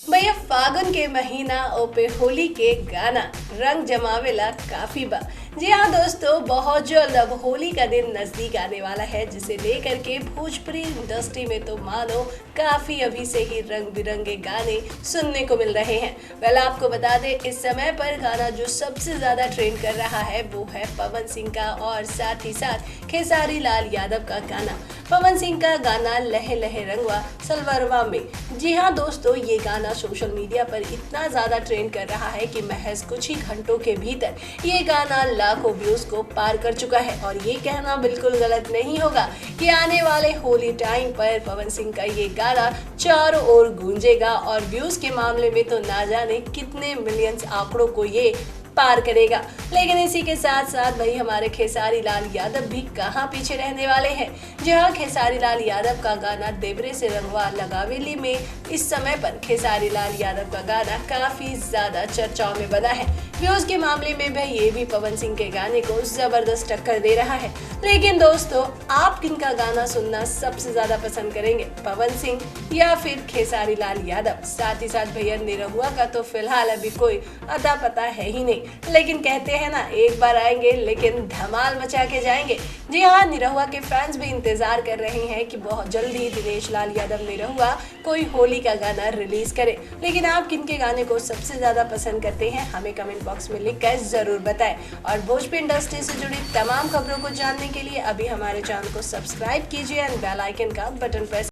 भैया फागुन के महीना ओपे होली के गाना रंग जमावेला काफी बा। जी हाँ दोस्तों, बहुत जल्द अब होली का दिन नजदीक आने वाला है, जिसे लेकर के भोजपुरी इंडस्ट्री में तो मानो काफी अभी से ही रंग बिरंगे गाने सुनने को मिल रहे हैं। वेल आपको बता दें, इस समय पर गाना जो सबसे ज्यादा ट्रेंड कर रहा है वो है पवन सिंह का और साथ ही साथ खेसारी लाल यादव का गाना। पवन सिंह का गाना लहे लहे रंगवा सलवरवा में। जी हाँ दोस्तों, ये गाना सोशल मीडिया पर इतना ज्यादा ट्रेंड कर रहा है कि महज कुछ ही घंटों के भीतर ये गाना लाखों व्यूज को पार कर चुका है। और ये कहना बिल्कुल गलत नहीं होगा कि आने वाले होली टाइम पर पवन सिंह का ये गाना चारों ओर गूंजेगा और व्यूज के मामले में तो ना जाने कितने मिलियंस आंकड़ों को ये पार करेगा। लेकिन इसी के साथ साथ भाई हमारे खेसारी लाल यादव भी कहाँ पीछे रहने वाले हैं। जहाँ खेसारी लाल यादव का गाना देवरे से रंगवा लगावेली में इस समय पर खेसारी लाल यादव का गाना काफी ज्यादा चर्चाओं में बना है। व्यूज के मामले में भाई ये भी पवन सिंह के गाने को जबरदस्त टक्कर दे रहा है। लेकिन दोस्तों, आप किनका गाना सुनना सबसे ज्यादा पसंद करेंगे, पवन सिंह या फिर खेसारी लाल यादव? साथ ही साथ भैया निरहुआ का तो फिलहाल अभी कोई अता पता है ही नहीं, लेकिन कहते हैं ना, एक बार आएंगे लेकिन धमाल मचा के जाएंगे। जी हाँ, निरहुआ के फैंस भी इंतजार कर रहे हैं कि बहुत जल्दी दिनेश लाल यादव निरहुआ कोई होली का गाना रिलीज करे। लेकिन आप किनके गाने को सबसे ज्यादा पसंद करते हैं, हमें कमेंट बॉक्स में लिखकर जरूर बताएं। और भोजपुरी इंडस्ट्री से जुड़ी तमाम खबरों को जानने के लिए अभी हमारे चैनल को सब्सक्राइब कीजिए और बेल आइकन का बटन प्रेस